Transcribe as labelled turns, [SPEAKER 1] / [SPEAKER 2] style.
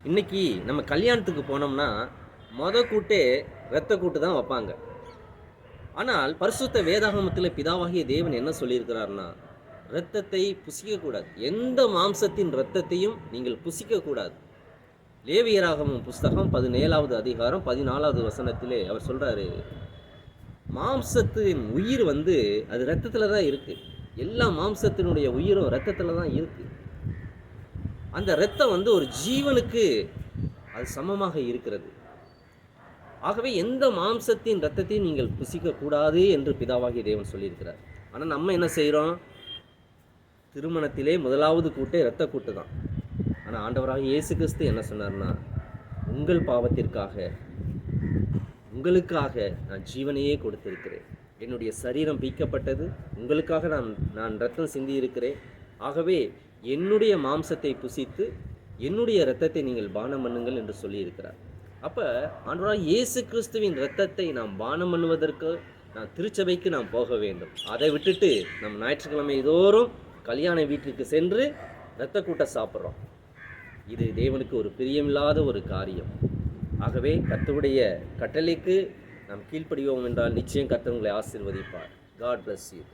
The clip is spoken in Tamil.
[SPEAKER 1] இன்னைக்கு நம்ம கல்யாணத்துக்கு போனோம்னா கூட்டே இரத்த கூட்டு தான் வைப்பாங்க. ஆனால் பரிசுத்த வேதாகமத்தில் பிதாவாகிய தேவன் என்ன சொல்லியிருக்கிறார்னா, இரத்தத்தை புசிக்கக்கூடாது. எந்த மாம்சத்தின் இரத்தத்தையும் நீங்கள் புசிக்கக்கூடாது. லேவியராகமம் புஸ்தகம் 17வது அதிகாரம் 14வது வசனத்திலே அவர் சொல்றாரு, மாம்சத்தின் உயிர் அது இரத்தத்தில் தான் இருக்கு. எல்லா மாம்சத்தினுடைய உயிரும் இரத்தத்தில் தான் இருக்கு. அந்த இரத்தம் ஒரு ஜீவனுக்கு அது சமமாக இருக்கிறது. ஆகவே எந்த மாம்சத்தின் இரத்தத்தையும் நீங்கள் புசிக்கக்கூடாது என்று பிதாவாகிய தேவன் சொல்லியிருக்கிறார். ஆனால் நம்ம என்ன செய்கிறோம்? திருமணத்திலே முதலாவது கூட்டே இரத்த கூட்டு தான். ஆனால் ஆண்டவராக இயேசு கிறிஸ்து என்ன சொன்னார்னா, உங்கள் பாவத்திற்காக உங்களுக்காக நான் ஜீவனையே கொடுத்திருக்கிறேன். என்னுடைய சரீரம் பீக்கப்பட்டது, உங்களுக்காக நான் இரத்தம் சிந்தி இருக்கிறேன். ஆகவே என்னுடைய மாம்சத்தை புசித்து என்னுடைய இரத்தத்தை நீங்கள் பானம் பண்ணுங்கள் என்று சொல்லியிருக்கிறார். அப்போ ஆண்டவராக இயேசு கிறிஸ்துவின் இரத்தத்தை நாம் பானம் பண்ணுவதற்கு நான் திருச்சபைக்கு நாம் போக வேண்டும். அதை விட்டுட்டு நம்ம ஞாயிற்றுக்கிழமை தோறும் கல்யாண வீட்டிற்கு சென்று இரத்த கூட்ட சாப்பிட்றோம். இது தேவனுக்கு ஒரு பிரியமில்லாத ஒரு காரியம். ஆகவே கர்த்தருடைய கட்டளைக்கு நாம் கீழ்ப்படிவோம் என்றால் நிச்சயம் கர்த்தர் உங்களை ஆசீர்வதிப்பார். God bless you.